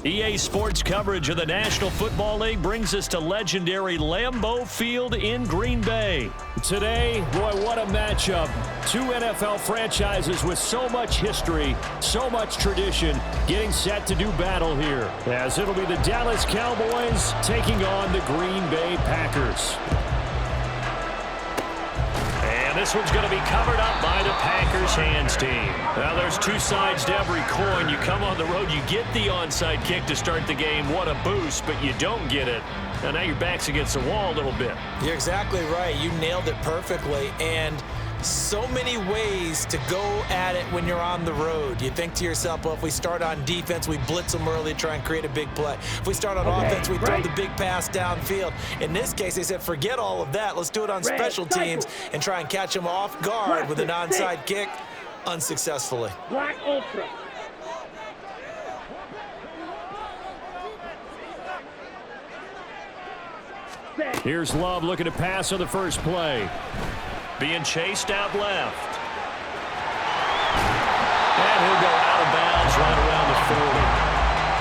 EA Sports coverage of the National Football League brings us to legendary Lambeau Field in Green Bay. Today, boy, what a matchup. Two NFL franchises with so much history, so much tradition, getting set to do battle here. As it'll be the Dallas Cowboys taking on the Green Bay Packers. And this one's going to be covered up by the Packers hands team. Now, there's two sides to every coin. You come on the road, you get the onside kick to start the game. What a boost, but you don't get it. And now your back's against the wall a little bit. You're exactly right. You nailed it perfectly. And so many ways to go at it when you're on the road. You think to yourself, well, if we start on defense, we blitz them early, try and create a big play. If we start on offense, we throw the big pass downfield. In this case, they said, forget all of that. Let's do it on special teams and try and catch them off guard with an onside kick unsuccessfully. Black Ultra. Here's Love looking to pass on the first play. Being chased out left. And he'll go out of bounds right around the 40.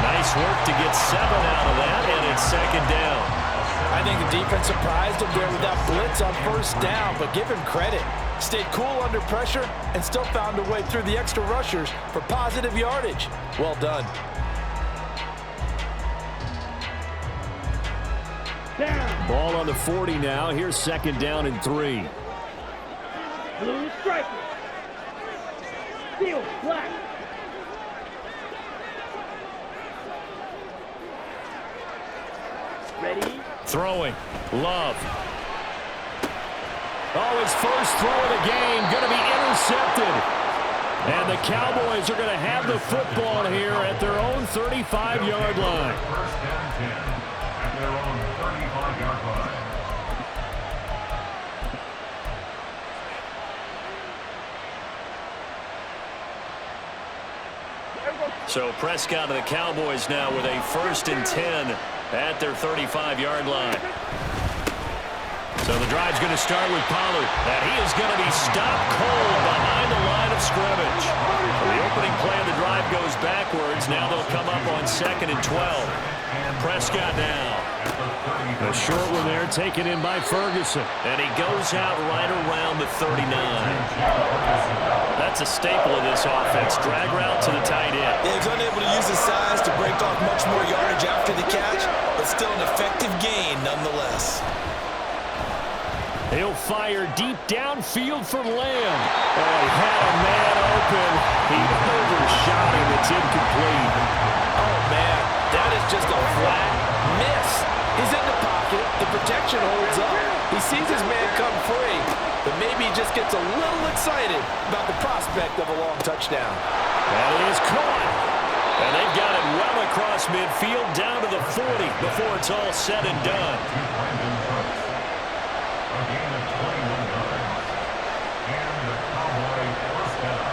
Nice work to get 7 out of that, and it's second down. I think the defense surprised him there with that blitz on first down, but give him credit. Stayed cool under pressure and still found a way through the extra rushers for positive yardage. Well done. Ball on the 40 now. Here's second down and 3. Blue striker. Steel black. Ready? Throwing. Love. Oh, his first throw of the game going to be intercepted. And the Cowboys are going to have the football here at their own 35-yard line. First down 10 at their own 35-yard line. So Prescott and the Cowboys now with a 1st and 10 at their 35-yard line. So the drive's going to start with Pollard. And he is going to be stopped cold behind the line of scrimmage. The opening play of the drive goes backwards. Now they'll come up on 2nd and 12. Prescott now. A short one there taken in by Ferguson. And he goes out right around the 39. That's a staple of this offense. Drag route to the tight end. Yeah, he's unable to use his size to break off much more yardage after the catch, but still an effective gain nonetheless. He'll fire deep downfield for Lamb. Oh, he had a man open. He overshot him. It's incomplete. Oh, man, that is just a flat miss. He's in the pocket. The protection holds up. He sees his man come free, but maybe he just gets a little excited about the prospect of a long touchdown. That is caught. And they've got it well across midfield down to the 40 before it's all said and done. A gain of 21 yards. And the Cowboys first down.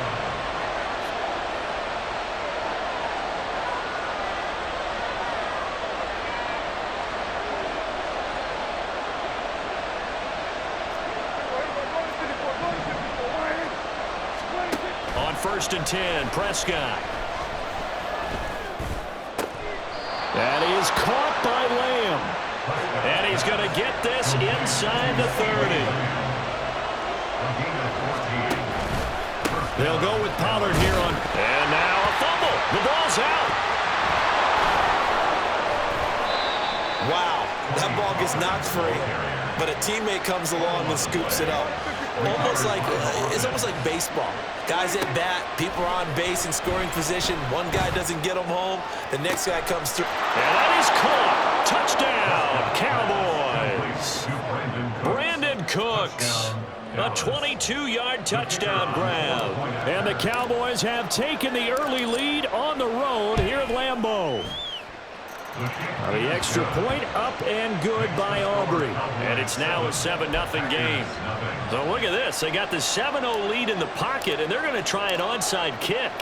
On 1st and 10, Prescott. That is caught by Lamb. And he's going to get this inside the 30. They'll go with Pollard here on. And now a fumble. The ball's out. Wow, that ball gets knocked free, but a teammate comes along and scoops it up. It's almost like baseball. Guys at bat, people are on base in scoring position. One guy doesn't get them home, the next guy comes through. And that is caught. Touchdown, Cowboys. Brandon Cooks. A 22-yard touchdown grab. And the Cowboys have taken the early lead on the road here at Lambeau. The extra point up and good by Aubrey. And it's now a 7-0 game. So look at this. They got the 7-0 lead in the pocket, and they're going to try an onside kick.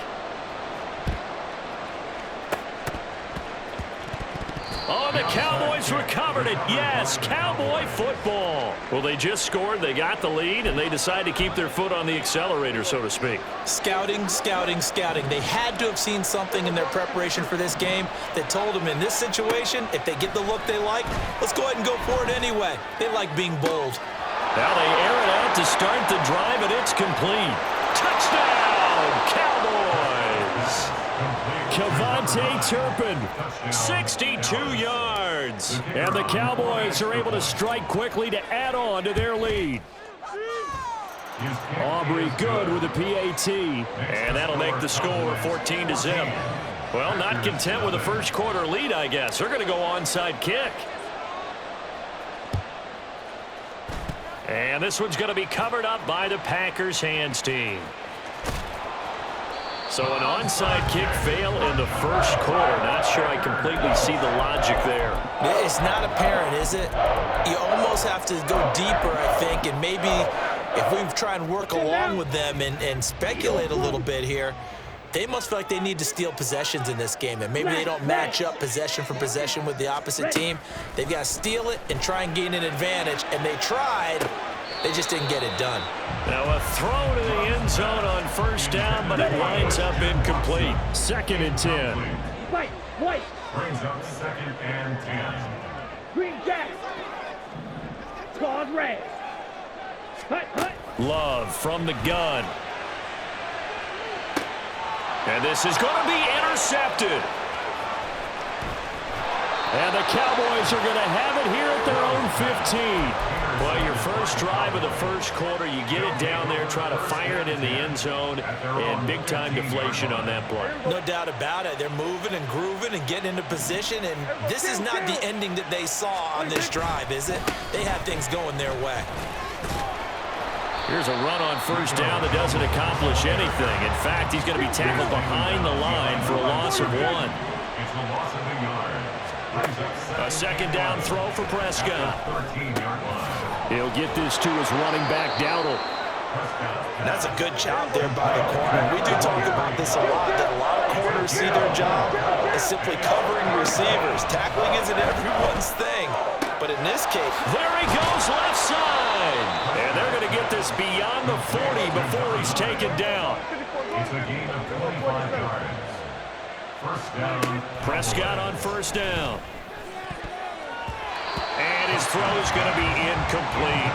On And the Cowboys recovered it. Yes, Cowboy football. Well, they just scored. They got the lead, and they decide to keep their foot on the accelerator, so to speak. Scouting, scouting, scouting. They had to have seen something in their preparation for this game that told them in this situation, if they get the look they like, let's go ahead and go for it anyway. They like being bold. Now they air it out to start the drive, and it's complete. Touchdown, Cowboys! Kevontae Turpin, 62 yards. And the Cowboys are able to strike quickly to add on to their lead. Aubrey good with a PAT. And that'll make the score 14-0. Well, not content with the first quarter lead, I guess. They're going to go onside kick. And this one's going to be covered up by the Packers hands team. So an onside kick fail in the first quarter. Not sure I completely see the logic there. It's not apparent, is it? You almost have to go deeper, I think, and maybe if we try and work along with them and speculate a little bit here, they must feel like they need to steal possessions in this game, and maybe they don't match up possession for possession with the opposite team. They've got to steal it and try and gain an advantage, and they tried. They just didn't get it done. Now a throw to the end zone on first down, but it winds up incomplete. 2nd and 10. White. Brings up 2nd and 10. Green jacket. Squad red. Hut. Love from the gun. And this is going to be intercepted. And the Cowboys are going to have it here at their own 15. Well, your first drive of the first quarter, you get it down there, try to fire it in the end zone, and big-time deflation on that play. No doubt about it. They're moving and grooving and getting into position, and this is not the ending that they saw on this drive, is it? They had things going their way. Here's a run on first down that doesn't accomplish anything. In fact, he's going to be tackled behind the line for a loss of 1. It's a loss of a yard. A 2nd down throw for Prescott. 13-yard line. He'll get this to his running back, Dowdle. That's a good job there by the corner. We do talk about this a lot, that a lot of corners see their job as simply covering receivers. Tackling isn't everyone's thing. But in this case, there he goes left side. And they're going to get this beyond the 40 before he's taken down. It's a gain of 25 yards. First down. Prescott on first down. And his throw is going to be incomplete.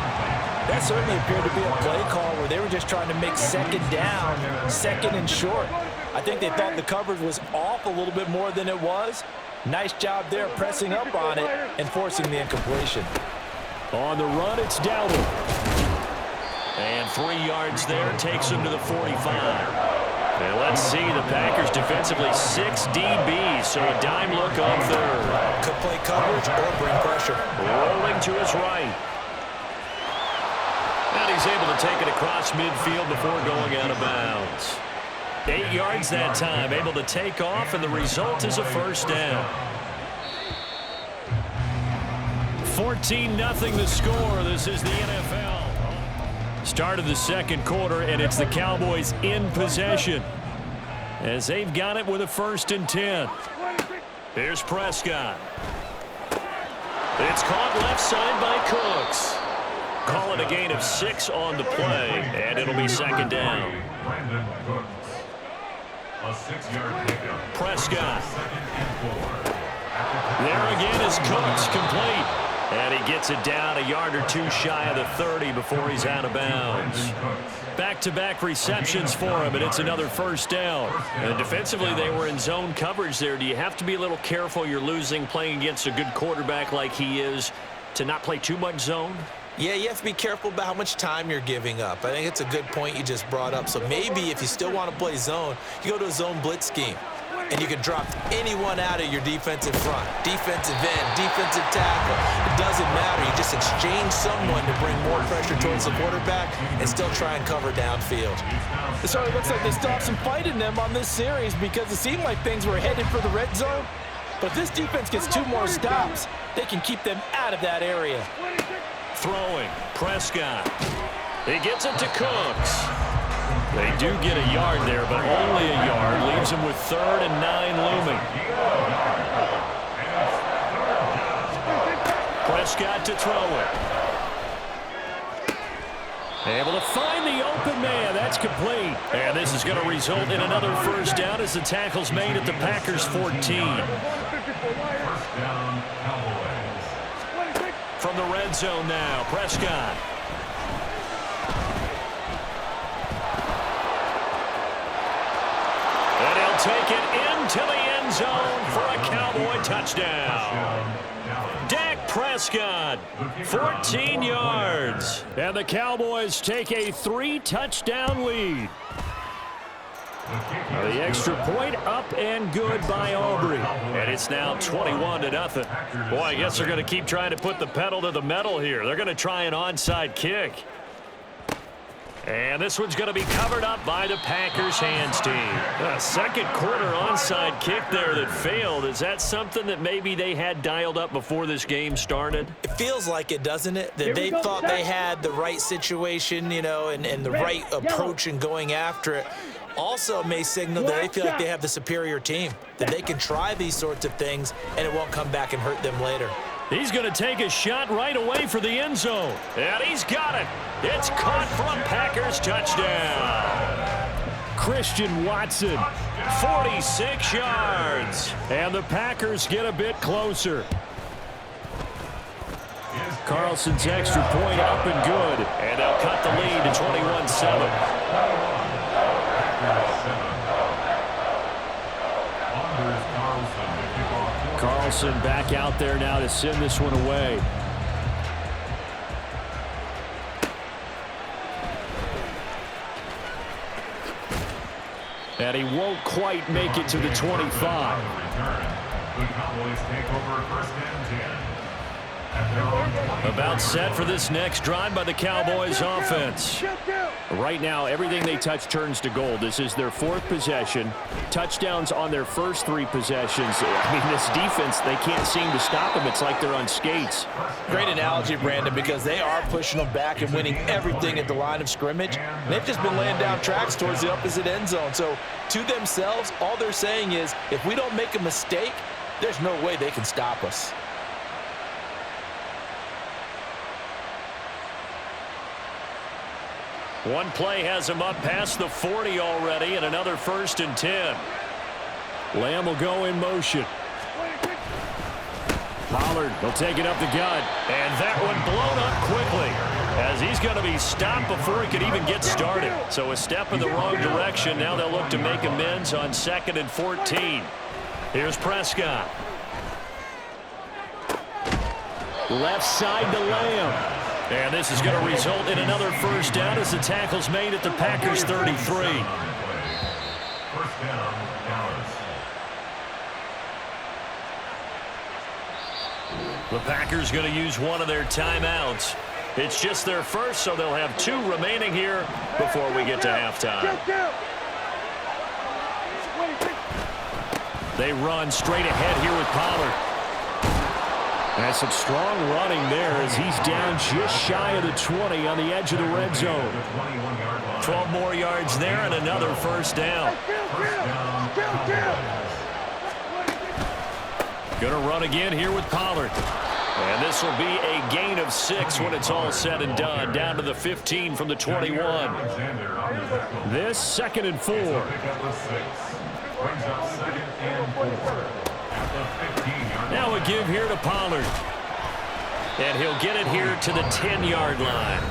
that certainly appeared to be a play call where they were just trying to make 2nd down, 2nd and short. I think they thought the coverage was off a little bit more than it was. Nice job there pressing up on it and forcing the incompletion. On the run, it's Dowdle. And 3 yards there takes him to the 45. And let's see, the Packers defensively 6 DBs, so a dime look on third. Could play coverage or bring pressure. Rolling to his right. And he's able to take it across midfield before going out of bounds. 8 yards that time, able to take off, and the result is a first down. 14-0 the score. This is the NFL. Start of the second quarter, and it's the Cowboys in possession as they've got it with a 1st and 10. Here's Prescott. It's caught left side by Cooks. Call it a gain of 6 on the play, and it'll be 2nd down. A 6-yard pickup. Prescott. 2nd and 4. There again is Cooks, complete. And he gets it down a yard or 2 shy of the 30 before he's out of bounds. Back-to-back receptions for him, and it's another first down. And defensively, they were in zone coverage there. Do you have to be a little careful you're losing playing against a good quarterback like he is to not play too much zone? Yeah, you have to be careful about how much time you're giving up. I think it's a good point you just brought up. So maybe if you still want to play zone, you go to a zone blitz scheme. And you can drop anyone out of your defensive front. Defensive end, defensive tackle. It doesn't matter. You just exchange someone to bring more pressure towards the quarterback and still try and cover downfield. It certainly looks like they still have some fight in them on this series because it seemed like things were headed for the red zone. But if this defense gets 2 more stops, they can keep them out of that area. Throwing, Prescott. He gets it to Cooks. They do get a yard there, but only a yard. Leaves him with 3rd and 9 looming. Prescott to throw it. Able to find the open man. That's complete. And this is going to result in another first down as the tackle's made at the Packers 14. First down, Cowboys. From the red zone now, Prescott. And he'll take it into the end zone for a Cowboy touchdown. Dak Prescott, 14 yards. And the Cowboys take a 3-touchdown lead. The extra point up and good by Aubrey. And it's now 21-0. Boy, I guess they're going to keep trying to put the pedal to the metal here. They're going to try an onside kick. And this one's going to be covered up by the Packers hands team. A second quarter onside kick there that failed. Is that something that maybe they had dialed up before this game started? It feels like it, doesn't it? That they thought they had the right situation, you know, and the right approach in going after it. Also may signal that they feel like they have the superior team, that they can try these sorts of things and it won't come back and hurt them later. He's going to take a shot right away for the end zone. And he's got it. It's caught for a Packers touchdown. Christian Watson, 46 yards. And the Packers get a bit closer. Carlson's extra point up and good. And they'll cut the lead to 21-7. Carlson back out there now to send this one away. And he won't quite make it to the 25. The Cowboys take over first and 10. About set for this next drive by the Cowboys offense. Right now, everything they touch turns to gold. This is their 4th possession. Touchdowns on their first 3 possessions. I mean, this defense, they can't seem to stop them. It's like they're on skates. Great analogy, Brandon, because they are pushing them back and winning everything at the line of scrimmage. And they've just been laying down tracks towards the opposite end zone. So to themselves, all they're saying is, if we don't make a mistake, there's no way they can stop us. One play has him up past the 40 already, and another 1st and 10. Lamb will go in motion. Pollard will take it up the gut, and that one blown up quickly as he's going to be stopped before he could even get started. So a step in the wrong direction. Now they'll look to make amends on 2nd and 14. Here's Prescott. Left side to Lamb. And this is going to result in another first down as the tackle's made at the Packers 33. First down, Dallas. The Packers going to use one of their timeouts. It's just their first, so they'll have 2 remaining here before we get to halftime. They run straight ahead here with Pollard. And some strong running there as he's down just shy of the 20 on the edge of the red zone. 12 more yards there and another first down. Gonna run again here with Pollard. And this will be a gain of 6 when it's all said and done. Down to the 15 from the 21. This 2nd and 4. Now a give here to Pollard. And he'll get it here to the 10-yard line.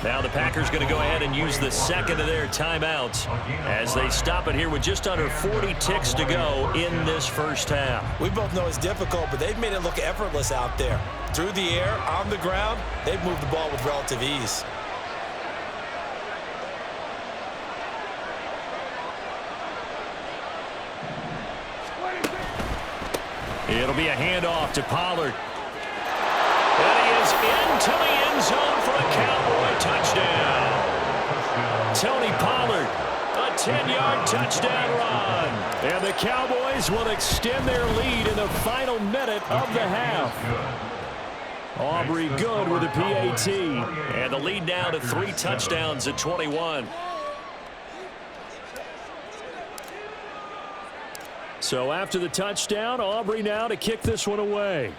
Now the Packers going to go ahead and use the 2nd of their timeouts as they stop it here with just under 40 ticks to go in this first half. We both know it's difficult, but they've made it look effortless out there. Through the air, on the ground, they've moved the ball with relative ease. It'll be a handoff to Pollard. And he is into the end zone for a Cowboy touchdown. Tony Pollard, a 10-yard touchdown run. And the Cowboys will extend their lead in the final minute of the half. Aubrey good with a PAT. And the lead now to 3 touchdowns at 21. So after the touchdown, Aubrey now to kick this one away.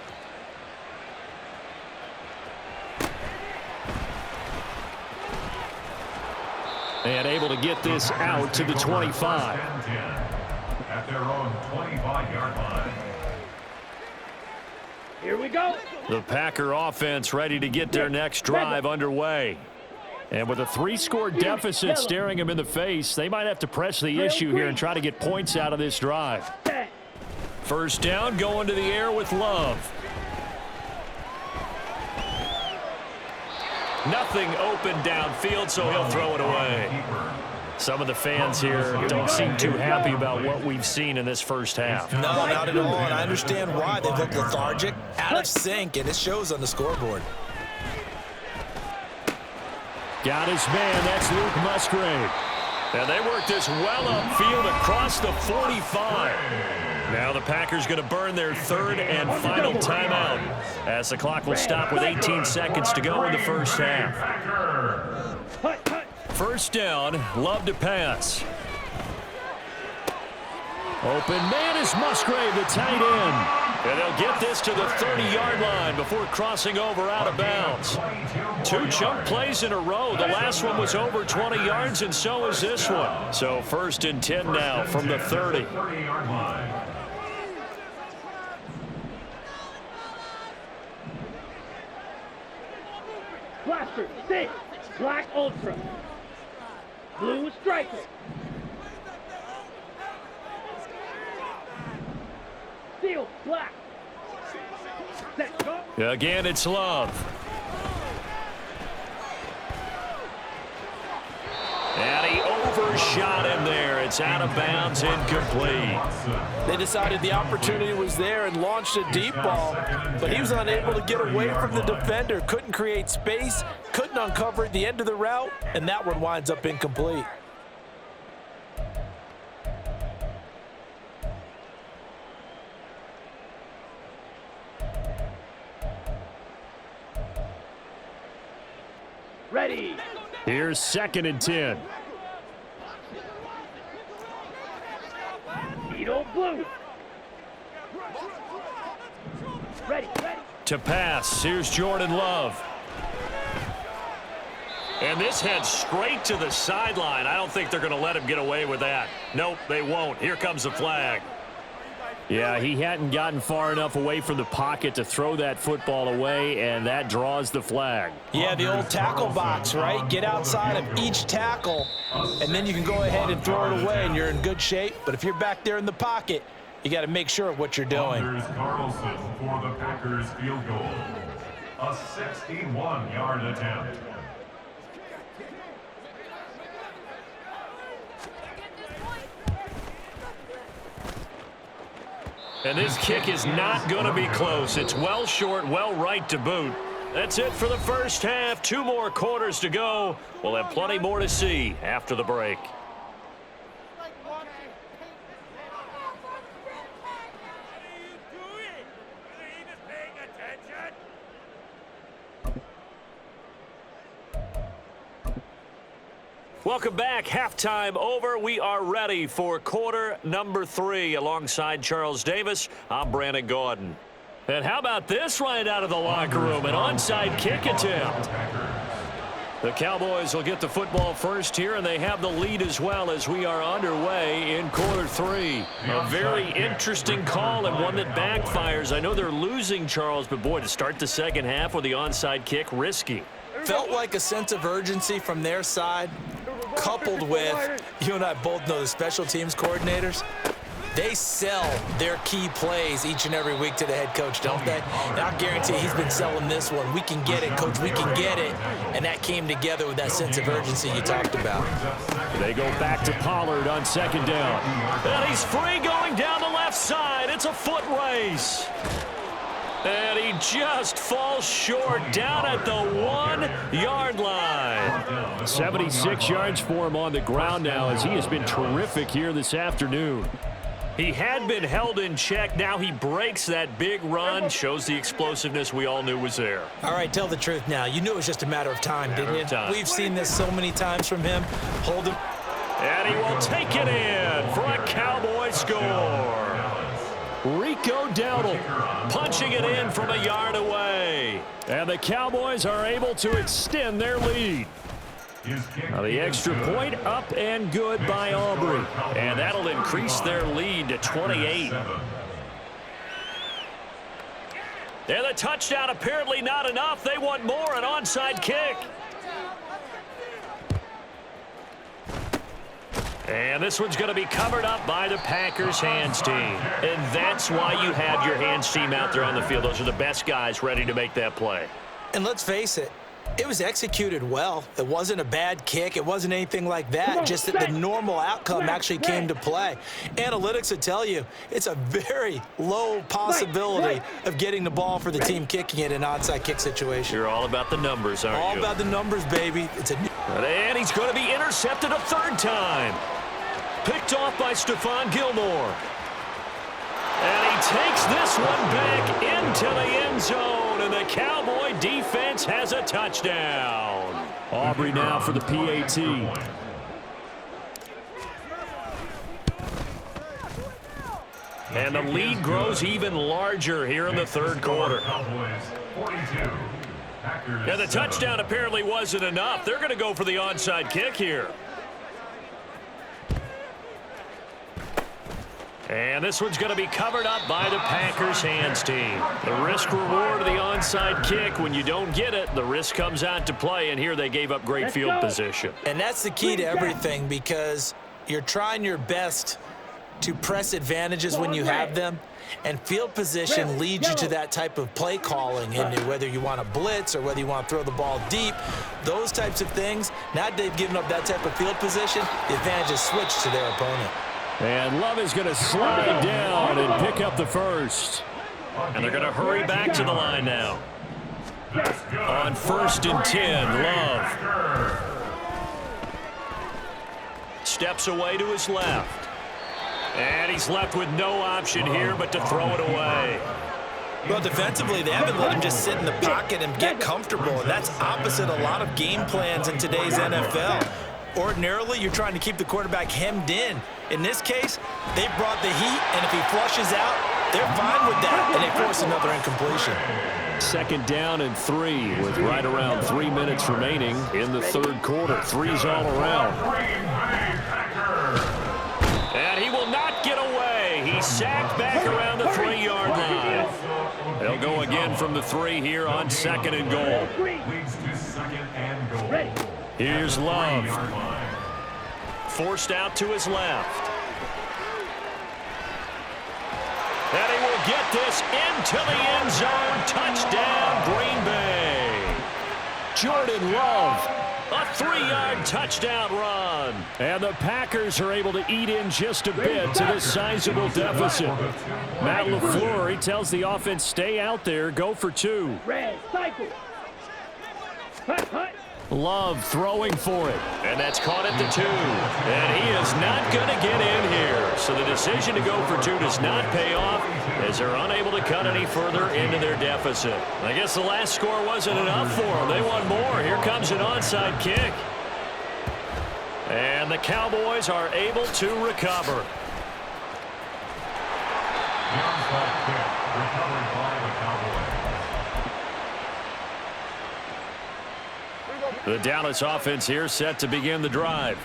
And able to get this out to the 25. At their own 25-yard line. Here we go. The Packer offense ready to get their next drive underway. And with a 3-score deficit staring them in the face, they might have to press the issue here and try to get points out of this drive. First down, going to the air with Love. Nothing open downfield, so he'll throw it away. Some of the fans here don't seem too happy about what we've seen in this first half. No, not at all, and I understand why. They've looked lethargic, out of sync, and it shows on the scoreboard. Got his man, that's Luke Musgrave. And they work this well upfield across the 45. Now the Packers going to burn their third and final timeout as the clock will stop with 18 seconds to go in the first half. First down, Love to pass. Open man is Musgrave, the tight end. And they'll get this to the 30-yard line before crossing over out of bounds. 2 chunk plays in a row. The last one was over 20 yards, and so is this one. So first and 10 now from the 30. Blaster 6, Black Ultra. Blue Striker. Steel Black. Set, go. Again, it's Love. And he overshot him there. It's out of bounds, incomplete. They decided the opportunity was there and launched a deep ball, but he was unable to get away from the defender, couldn't create space, couldn't uncover the end of the route, and that one winds up incomplete. Ready. Here's second and 10. Needle blue. Ready, ready. To pass, here's Jordan Love. And this heads straight to the sideline. I don't think they're going to let him get away with that. Nope, they won't. Here comes the flag. Yeah, he hadn't gotten far enough away from the pocket to throw that football away, and that draws the flag. Yeah, the old tackle box, right? Get outside of each tackle, and then you can go ahead and throw it away, and you're in good shape. But if you're back there in the pocket, you got to make sure of what you're doing. Anders Carlson for the Packers field goal. A 61-yard attempt. And this kick is not going to be close. It's well short, well right to boot. That's it for the first half. 2 more quarters to go. We'll have plenty more to see after the break. Welcome back. Halftime over. We are ready for quarter number 3. Alongside Charles Davis, I'm Brandon Gaudin. And how about this right out of the locker room? An onside kick attempt. The Cowboys will get the football first here, and they have the lead as well as we are underway in quarter 3. A very interesting call and one that backfires. I know they're losing, Charles, but boy, to start the second half with the onside kick, risky. Felt like a sense of urgency from their side, coupled with, you and I both know the special teams coordinators, they sell their key plays each and every week to the head coach, don't they? And I guarantee he's been selling this one. We can get it, coach, we can get it. And that came together with that sense of urgency you talked about. They go back to Pollard on second down. And he's free going down the left side. It's a foot race. And he just falls short down at the 1-yard line. 76 yards for him on the ground now as he has been terrific here this afternoon. He had been held in check. Now he breaks that big run, shows the explosiveness we all knew was there. All right, tell the truth now. You knew it was just a matter of time, didn't you? We've seen this so many times from him. Hold him. And he will take it in for a Cowboy score. Rico Dowdle punching it in from a yard away. And the Cowboys are able to extend their lead. Now the extra point up and good by Aubrey. And that'll increase their lead to 28. And the touchdown apparently not enough. They want more, an onside kick. And this one's going to be covered up by the Packers hands team. And that's why you have your hands team out there on the field. Those are the best guys ready to make that play. And let's face it, it was executed well. It wasn't a bad kick. It wasn't anything like that. Just that the normal outcome actually came to play. Analytics would tell you it's a very low possibility of getting the ball for the team kicking it in an onside kick situation. You're all about the numbers, aren't you? All about the numbers, baby. And he's going to be intercepted a third time. Picked off by Stephon Gilmore. And he takes this one back into the end zone, and the Cowboy defense has a touchdown. Aubrey now for the PAT. And the lead grows even larger here in the third quarter. And the touchdown apparently wasn't enough. They're going to go for the onside kick here. And this one's going to be covered up by the Packers hands team. The risk reward of the onside kick. When you don't get it, the risk comes out to play, and here they gave up great field position. And that's the key to everything, because you're trying your best to press advantages when you have them, and field position leads you to that type of play calling. And whether you want to blitz or whether you want to throw the ball deep, those types of things, now that they've given up that type of field position, the advantage is switched to their opponent. And Love is going to slide down and pick up the first. And they're going to hurry back to the line now. On 1st and 10, Love steps away to his left. And he's left with no option here but to throw it away. Well, defensively, they haven't let him just sit in the pocket and get comfortable. And that's opposite a lot of game plans in today's NFL. Ordinarily, you're trying to keep the quarterback hemmed in. In this case, they brought the heat, and if he flushes out, they're fine with that, and they force another incompletion. 2nd down and 3 with right around 3 minutes remaining in the third quarter. 3's all around. And he will not get away. He's sacked back around the 3-yard line. They'll go again from the 3 here on 2nd and goal. Here's Love. Forced out to his left. And he will get this into the end zone. Touchdown, Green Bay. Jordan Love, a 3-yard touchdown run. And the Packers are able to eat in just a bit to this sizable deficit. Matt LaFleur, he tells the offense, stay out there, go for 2. Red, cycle. Hut, hut. Love throwing for it. And that's caught at the 2. And he is not going to get in here. So the decision to go for 2 does not pay off as they're unable to cut any further into their deficit. I guess the last score wasn't enough for them. They want more. Here comes an onside kick. And the Cowboys are able to recover. The onside kick recovered by the Cowboys. The Dallas offense here set to begin the drive.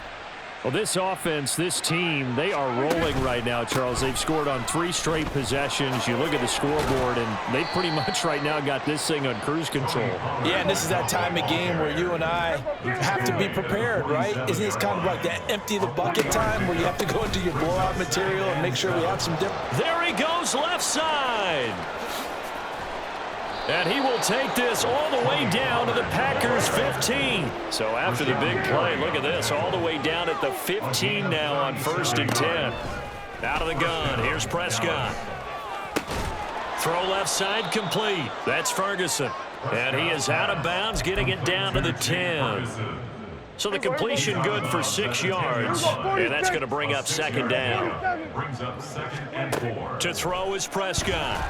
Well, this offense, this team, they are rolling right now, Charles. They've scored on 3 straight possessions. You look at the scoreboard, and they pretty much right now got this thing on cruise control. Yeah, and this is that time of game where you and I have to be prepared, right? Isn't this kind of like that empty the bucket time where you have to go into your blowout material and make sure we have some different... There he goes, left side. And he will take this all the way down to the Packers' 15. So after the big play, look at this, all the way down at the 15 now on 1st and 10. Out of the gun, here's Prescott. Throw left side complete. That's Ferguson. And he is out of bounds, getting it down to the 10. So the completion good for 6 yards. And that's going to bring up 2nd down. Brings up 2nd and 4. To throw is Prescott.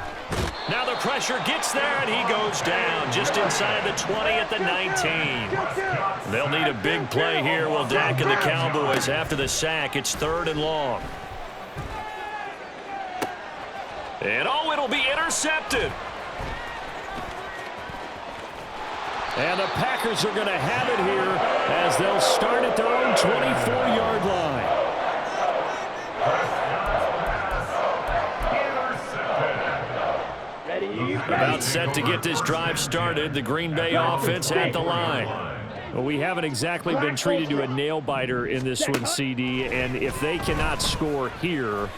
Now the pressure gets there, and he goes down just inside the 20 at the 19. They'll need a big play here, will Dak and the Cowboys after the sack. It's 3rd and long. And oh, it'll be intercepted. And the Packers are going to have it here as they'll start at their own 24-yard line. About set to get this drive started. The Green Bay offense at the line. Well, we haven't exactly been treated to a nail-biter in this one, CD, and if they cannot score here,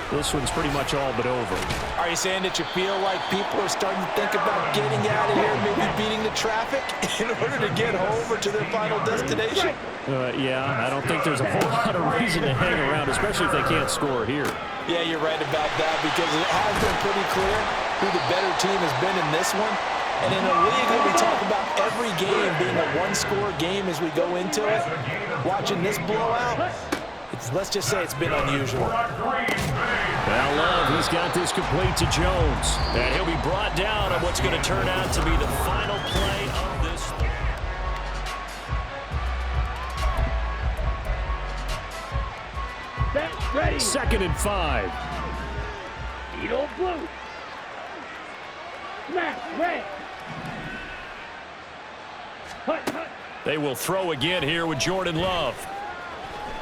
this one's pretty much all but over. Are you saying that you feel like people are starting to think about getting out of here, maybe beating the traffic in order to get home or to their final destination? Yeah, I don't think there's a whole lot of reason to hang around, especially if they can't score here. Yeah, you're right about that because it has been pretty clear who the better team has been in this one. And in a league that we talk about every game being a one-score game as we go into it, watching this blowout, let's just say it's been unusual. Now Love, he's got this complete to Jones. And he'll be brought down on what's going to turn out to be the final play of this. Set, ready. 2nd and 5. Eagle blue. Snap, red. Hut, hut. They will throw again here with Jordan Love.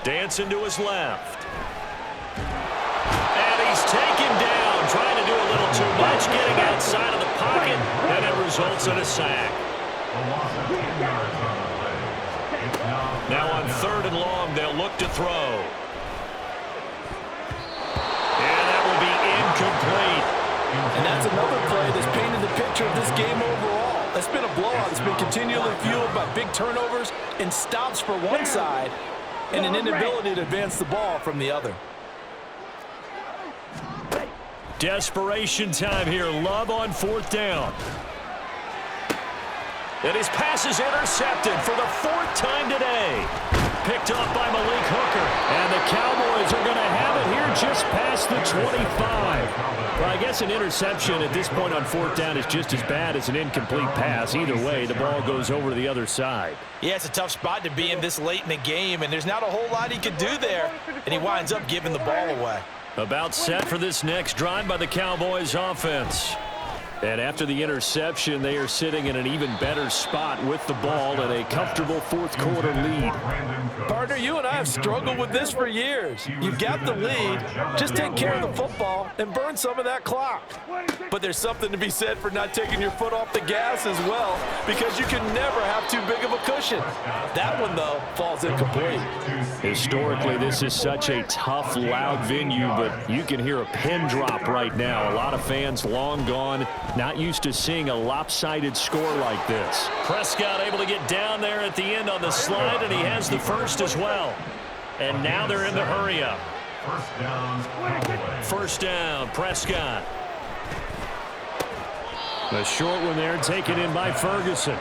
Dancing to his left. And he's taken down, trying to do a little too much, getting outside of the pocket, and it results in a sack. Now on 3rd and long, they'll look to throw. And that will be incomplete. And that's another play that's painted the picture of this game overall. It's been a blowout that's been continually fueled by big turnovers and stops for one side and an inability to advance the ball from the other. Desperation time here. Love on 4th down. And his pass is intercepted for the 4th time today. Picked off by Malik Hooker. And the Cowboys are going to have it here just past the 25. Well, I guess an interception at this point on 4th down is just as bad as an incomplete pass. Either way, the ball goes over to the other side. Yeah, it's a tough spot to be in this late in the game, and there's not a whole lot he could do there, and he winds up giving the ball away. About set for this next drive by the Cowboys offense. And after the interception, they are sitting in an even better spot with the ball and a comfortable 4th quarter lead. Partner, you and I have struggled with this for years. You've got the lead. Just take care of the football and burn some of that clock. But there's something to be said for not taking your foot off the gas as well, because you can never have too big of a cushion. That one, though, falls incomplete. Historically, this is such a tough, loud venue, but you can hear a pin drop right now. A lot of fans long gone. Not used to seeing a lopsided score like this. Prescott able to get down there at the end on the slide, and he has the first as well. And now they're in the hurry-up. First down, Prescott. A short one there, taken in by Ferguson.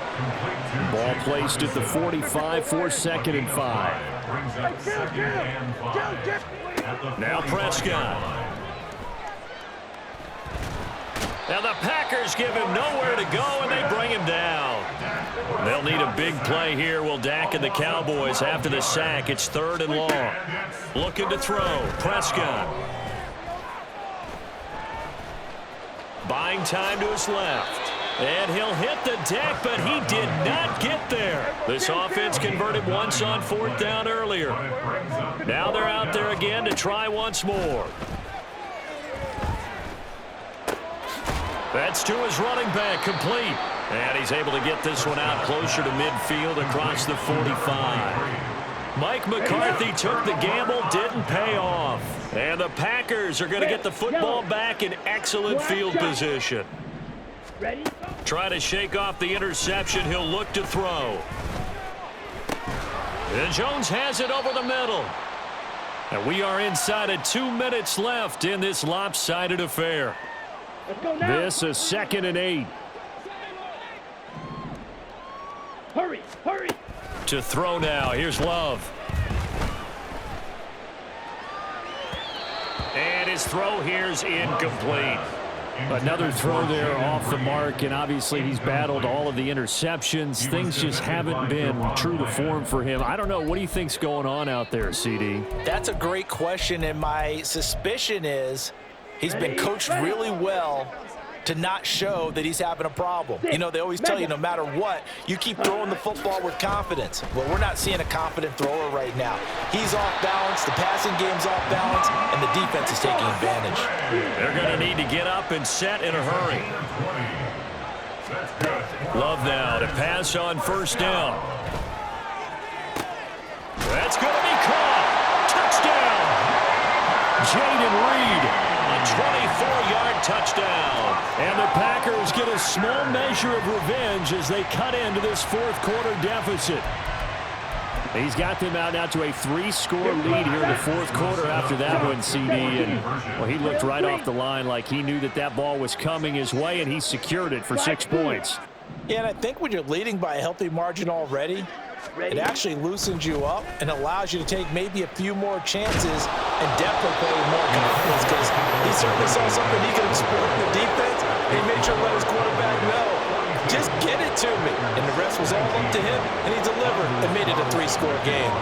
Ball placed at the 45 for 2nd and 5. Now Prescott. Now the Packers give him nowhere to go, and they bring him down. They'll need a big play here. Will Dak and the Cowboys after the sack. It's 3rd and long. Looking to throw. Prescott. Buying time to his left. And he'll hit the deck, but he did not get there. This offense converted once on 4th down earlier. Now they're out there again to try once more. That's to his running back, complete. And he's able to get this one out closer to midfield across the 45. Mike McCarthy took the gamble, didn't pay off. And the Packers are going to get the football back in excellent field position. Try to shake off the interception. He'll look to throw. And Jones has it over the middle. And we are inside of 2 minutes left in this lopsided affair. This is 2nd and 8. Hurry, hurry. To throw now. Here's Love. And his throw here's incomplete. Another throw there off the mark, and obviously he's battled all of the interceptions. Things just haven't been true to form for him. I don't know. What do you think's going on out there, CD? That's a great question, and my suspicion is he's been coached really well to not show that he's having a problem. You know, they always tell you no matter what, you keep throwing the football with confidence. Well, we're not seeing a confident thrower right now. He's off balance, the passing game's off balance, and the defense is taking advantage. They're going to need to get up and set in a hurry. Love now to pass on first down. That's going to be caught. Touchdown. Jaden Reed, a 24-yard touchdown. And the Packers get a small measure of revenge as they cut into this fourth quarter deficit. He's got them out now to a 3-score lead here in the fourth quarter after that one, CD. And, well, he looked right off the line like he knew that that ball was coming his way, and he secured it for 6 points. Yeah, and I think when you're leading by a healthy margin already, it actually loosens you up and allows you to take maybe a few more chances and definitely play with more confidence, because he certainly saw something he could exploit in the defense. He made sure to let his quarterback know, just get it to me. And the rest was all up to him, and he delivered and made it a 3-score game.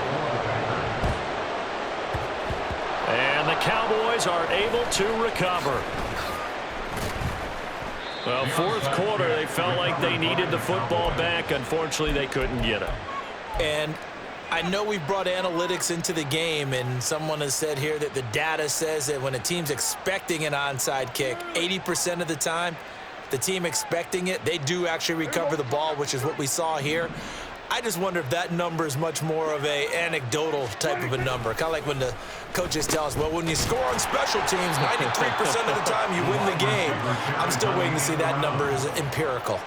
And the Cowboys are able to recover. Well, fourth quarter, they felt like they needed the football back. Unfortunately, they couldn't get it. And I know we've brought analytics into the game, and someone has said here that the data says that when a team's expecting an onside kick, 80% of the time, the team expecting it, they do actually recover the ball, which is what we saw here. I just wonder if that number is much more of a anecdotal type of a number. Kind of like when the coaches tell us, well, when you score on special teams, 93% of the time you win the game. I'm still waiting to see that number is empirical.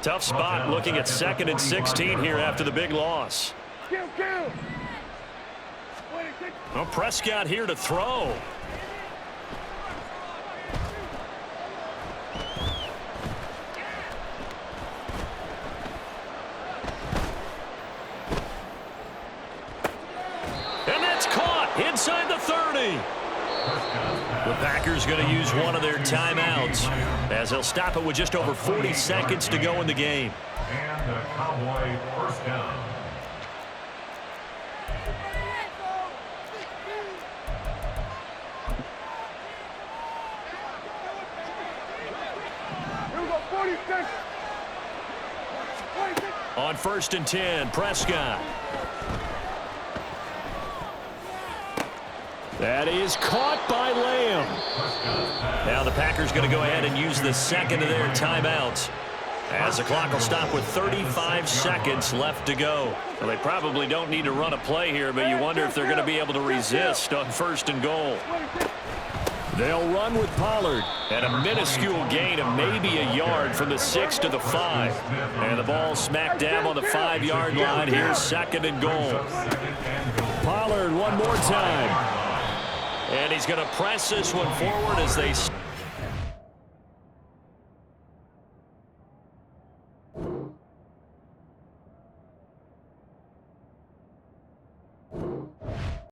Tough spot looking at 2nd and 16 here after the big loss. Well, Prescott here to throw. And that's caught inside the 30. The Packers going to use one of their timeouts as they'll stop it with just over 40 seconds to go in the game. And a Cowboy first down. On 1st and 10, Prescott. That is caught by Lamb. Now the Packers going to go ahead and use the second of their timeouts, as the clock will stop with 35 seconds left to go. Well, they probably don't need to run a play here, but you wonder if they're going to be able to resist on 1st and goal. They'll run with Pollard at a minuscule gain of maybe a yard from the 6 to the 5. And the ball smack dab on the 5-yard line. Here's 2nd and goal. Pollard one more time. And he's going to press this one forward as they